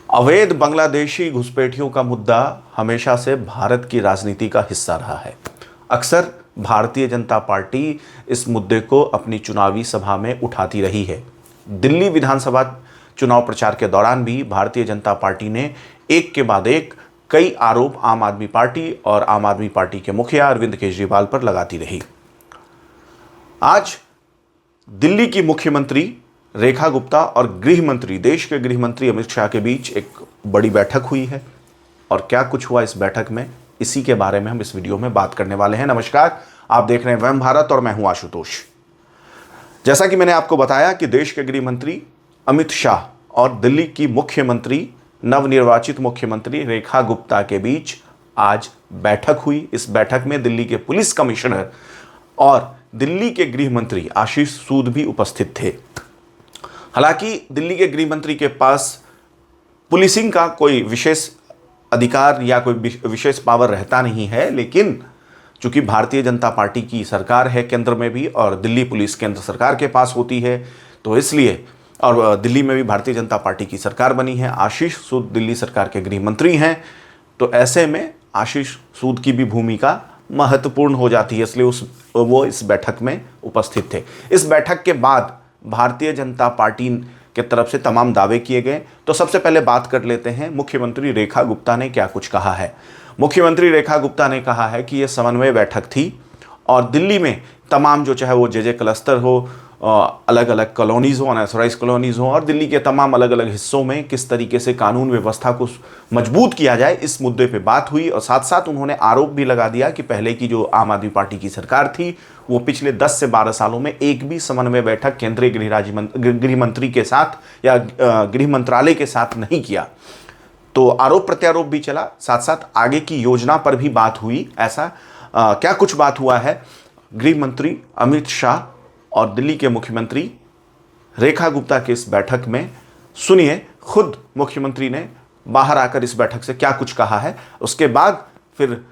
अवैध बांग्लादेशी घुसपैठियों का मुद्दा हमेशा से भारत की राजनीति का हिस्सा रहा है। अक्सर भारतीय जनता पार्टी इस मुद्दे को अपनी चुनावी सभा में उठाती रही है। दिल्ली विधानसभा चुनाव प्रचार के दौरान भी भारतीय जनता पार्टी ने एक के बाद एक कई आरोप आम आदमी पार्टी और आम आदमी पार्टी के मुखिया अरविंद केजरीवाल पर लगाती रही। आज दिल्ली की मुख्यमंत्री रेखा गुप्ता और गृह मंत्री, देश के गृह मंत्री अमित शाह के बीच एक बड़ी बैठक हुई है और क्या कुछ हुआ इस बैठक में, इसी के बारे में हम इस वीडियो में बात करने वाले हैं। नमस्कार, आप देख रहे हैं वयम भारत और मैं हूं आशुतोष। जैसा कि मैंने आपको बताया कि देश के गृह मंत्री अमित शाह और दिल्ली की मुख्यमंत्री, नवनिर्वाचित मुख्यमंत्री रेखा गुप्ता के बीच आज बैठक हुई। इस बैठक में दिल्ली के पुलिस कमिश्नर और दिल्ली के गृह मंत्री आशीष सूद भी उपस्थित थे। हालांकि दिल्ली के गृह मंत्री के पास पुलिसिंग का कोई विशेष अधिकार या कोई विशेष पावर रहता नहीं है, लेकिन चूंकि भारतीय जनता पार्टी की सरकार है केंद्र में भी और दिल्ली पुलिस केंद्र सरकार के पास होती है, तो इसलिए और दिल्ली में भी भारतीय जनता पार्टी की सरकार बनी है। आशीष सूद दिल्ली सरकार के गृह मंत्री हैं, तो ऐसे में आशीष सूद की भी भूमिका महत्वपूर्ण हो जाती है, इसलिए वो इस बैठक में उपस्थित थे। इस बैठक के बाद भारतीय जनता पार्टी के तरफ से तमाम दावे किए गए। तो सबसे पहले बात कर लेते हैं मुख्यमंत्री रेखा गुप्ता ने क्या कुछ कहा है। मुख्यमंत्री रेखा गुप्ता ने कहा है कि यह समन्वय बैठक थी और दिल्ली में तमाम जो चाहे वो जे क्लस्टर हो, अलग अलग कॉलोनीज़ हो, अनऑथराइज कॉलोनीज़ हो और दिल्ली के तमाम अलग अलग हिस्सों में किस तरीके से कानून व्यवस्था को मजबूत किया जाए, इस मुद्दे पे बात हुई। और साथ साथ उन्होंने आरोप भी लगा दिया कि पहले की जो आम आदमी पार्टी की सरकार थी वो पिछले 10 से 12 सालों में एक भी समन्वय बैठक केंद्रीय गृह मंत्री के साथ या गृह मंत्रालय के साथ नहीं किया। तो आरोप प्रत्यारोप भी चला, साथ साथ आगे की योजना पर भी बात हुई। ऐसा क्या कुछ बात हुआ है, गृह मंत्री अमित शाह और दिल्ली के मुख्यमंत्री रेखा गुप्ता की इस बैठक में सुनिए। खुद मुख्यमंत्री ने बाहर आकर इस बैठक से क्या कुछ कहा है, उसके बाद फिर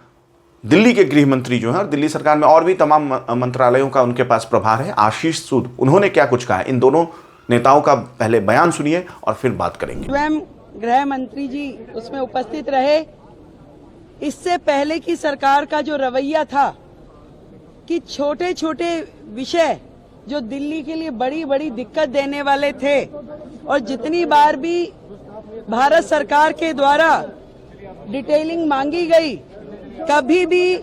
दिल्ली के गृह मंत्री जो हैं और दिल्ली सरकार में और भी तमाम मंत्रालयों का उनके पास प्रभार है, आशीष सूद, उन्होंने क्या कुछ कहा है। इन दोनों नेताओं का पहले बयान सुनिए और फिर बात करेंगे। स्वयं गृह मंत्री जी उसमें उपस्थित रहे। इससे पहले की सरकार का जो रवैया था कि छोटे छोटे विषय जो दिल्ली के लिए बड़ी बड़ी दिक्कत देने वाले थे और जितनी बार भी भारत सरकार के द्वारा डिटेलिंग मांगी गई, कभी भी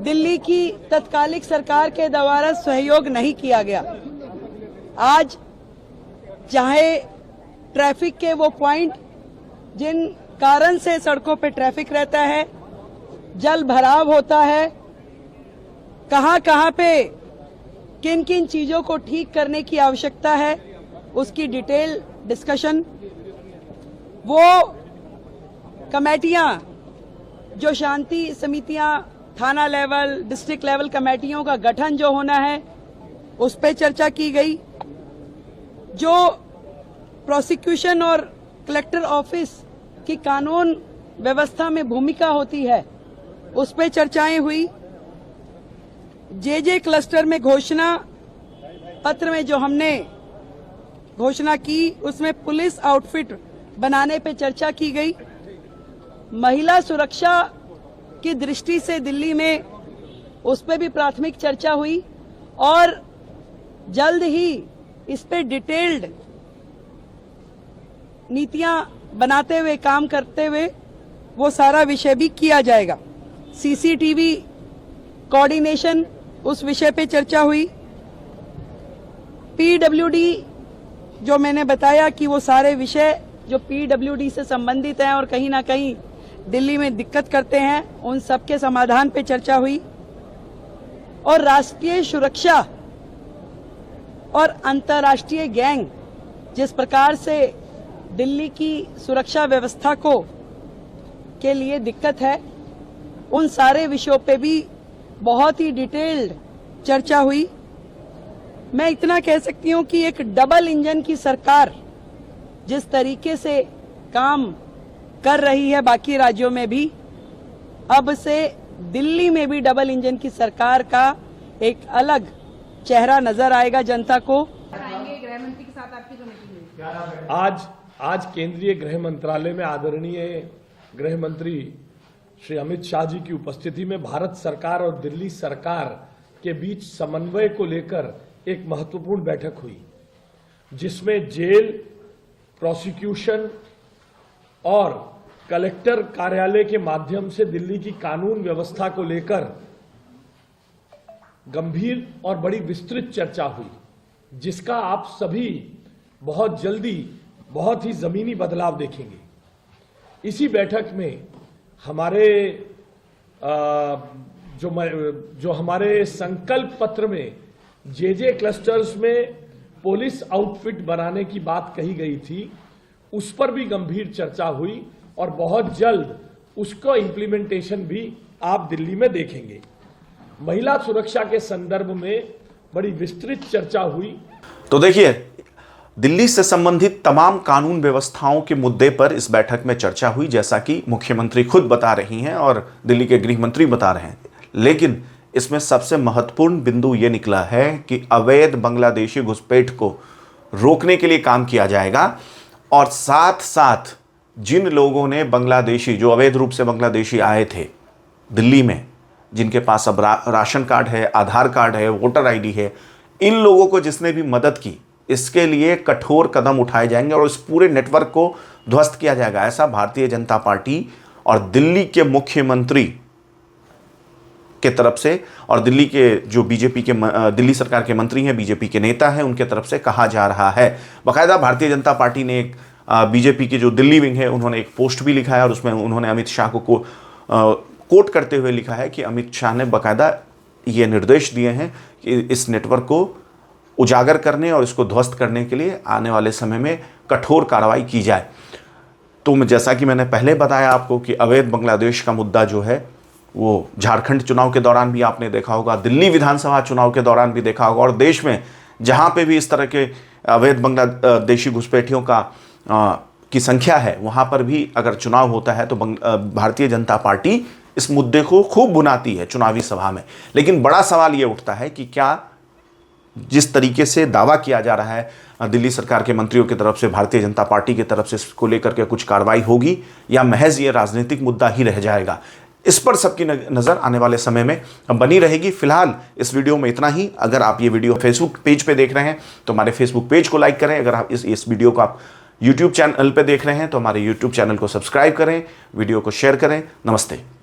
दिल्ली की तत्कालिक सरकार के द्वारा सहयोग नहीं किया गया। आज चाहे ट्रैफिक के वो पॉइंट जिन कारण से सड़कों पे ट्रैफिक रहता है, जल भराव होता है, कहां कहां पे किन किन चीजों को ठीक करने की आवश्यकता है, उसकी डिटेल डिस्कशन, वो कमेटियां जो शांति समितियां, थाना लेवल, डिस्ट्रिक्ट लेवल कमेटियों का गठन जो होना है, उस पर चर्चा की गई। जो प्रोसिक्यूशन और कलेक्टर ऑफिस की कानून व्यवस्था में भूमिका होती है, उस पर चर्चाएं हुई। जे क्लस्टर में घोषणा पत्र में जो हमने घोषणा की, उसमें पुलिस आउटफिट बनाने पे चर्चा की गई। महिला सुरक्षा की दृष्टि से दिल्ली में उस पे भी प्राथमिक चर्चा हुई और जल्द ही इस पे डिटेल्ड नीतियां बनाते हुए, काम करते हुए वो सारा विषय भी किया जाएगा। सीसीटीवी कोऑर्डिनेशन, उस विषय पे चर्चा हुई। पीडब्ल्यूडी जो मैंने बताया कि वो सारे विषय जो पीडब्ल्यूडी से संबंधित हैं और कहीं ना कहीं दिल्ली में दिक्कत करते हैं, उन सब के समाधान पे चर्चा हुई। और राष्ट्रीय सुरक्षा और अंतर्राष्ट्रीय गैंग जिस प्रकार से दिल्ली की सुरक्षा व्यवस्था को के लिए दिक्कत है, उन सारे विषयों पे भी बहुत ही डिटेल्ड चर्चा हुई। मैं इतना कह सकती हूं कि एक डबल इंजन की सरकार जिस तरीके से काम कर रही है बाकी राज्यों में भी, अब से दिल्ली में भी डबल इंजन की सरकार का एक अलग चेहरा नजर आएगा जनता को। आज आज केंद्रीय गृह मंत्रालय में आदरणीय गृह मंत्री श्री अमित शाह जी की उपस्थिति में भारत सरकार और दिल्ली सरकार के बीच समन्वय को लेकर एक महत्वपूर्ण बैठक हुई, जिसमें जेल, प्रोसिक्यूशन और कलेक्टर कार्यालय के माध्यम से दिल्ली की कानून व्यवस्था को लेकर गंभीर और बड़ी विस्तृत चर्चा हुई, जिसका आप सभी बहुत जल्दी बहुत ही जमीनी बदलाव देखेंगे। इसी बैठक में हमारे जो हमारे संकल्प पत्र में जे क्लस्टर्स में पुलिस आउटफिट बनाने की बात कही गई थी, उस पर भी गंभीर चर्चा हुई और बहुत जल्द उसका इंप्लीमेंटेशन भी आप दिल्ली में देखेंगे। महिला सुरक्षा के संदर्भ में बड़ी विस्तृत चर्चा हुई। तो देखिए, दिल्ली से संबंधित तमाम कानून व्यवस्थाओं के मुद्दे पर इस बैठक में चर्चा हुई, जैसा कि मुख्यमंत्री खुद बता रही हैं और दिल्ली के गृह मंत्री बता रहे हैं। लेकिन इसमें सबसे महत्वपूर्ण बिंदु ये निकला है कि अवैध बांग्लादेशी घुसपैठ को रोकने के लिए काम किया जाएगा और साथ साथ जिन लोगों ने बांग्लादेशी, जो अवैध रूप से बांग्लादेशी आए थे दिल्ली में, जिनके पास अब राशन कार्ड है, आधार कार्ड है, वोटर आईडी है, इन लोगों को जिसने भी मदद की, इसके लिए कठोर कदम उठाए जाएंगे और इस पूरे नेटवर्क को ध्वस्त किया जाएगा। ऐसा भारतीय जनता पार्टी और दिल्ली के मुख्यमंत्री के तरफ से और दिल्ली के जो बीजेपी के दिल्ली सरकार के मंत्री हैं, बीजेपी के नेता हैं, उनके तरफ से कहा जा रहा है। बाकायदा भारतीय जनता पार्टी ने एक बीजेपी की जो दिल्ली विंग है, उन्होंने एक पोस्ट भी लिखा है और उसमें उन्होंने अमित शाह को कोट करते हुए लिखा है कि अमित शाह ने बाकायदा ये निर्देश दिए हैं कि इस नेटवर्क को उजागर करने और इसको ध्वस्त करने के लिए आने वाले समय में कठोर कार्रवाई की जाए। तो जैसा कि मैंने पहले बताया आपको कि अवैध बांग्लादेश का मुद्दा जो है वो झारखंड चुनाव के दौरान भी आपने देखा होगा, दिल्ली विधानसभा चुनाव के दौरान भी देखा होगा और देश में जहाँ पे भी इस तरह के अवैध बांग्लादेशी घुसपैठियों की संख्या है, वहाँ पर भी अगर चुनाव होता है तो भारतीय जनता पार्टी इस मुद्दे को खूब भुनाती है चुनावी सभा में। लेकिन बड़ा सवाल ये उठता है कि क्या जिस तरीके से दावा किया जा रहा है दिल्ली सरकार के मंत्रियों की तरफ से, भारतीय जनता पार्टी की तरफ से, इसको लेकर के कुछ कार्रवाई होगी या महज ये राजनीतिक मुद्दा ही रह जाएगा? इस पर सबकी नज़र आने वाले समय में बनी रहेगी। फिलहाल इस वीडियो में इतना ही। अगर आप ये वीडियो फेसबुक पेज पे देख रहे हैं तो हमारे फेसबुक पेज को लाइक करें। अगर आप इस वीडियो को आप यूट्यूब चैनल पे देख रहे हैं तो हमारे यूट्यूब चैनल को सब्सक्राइब करें, वीडियो को शेयर करें। नमस्ते।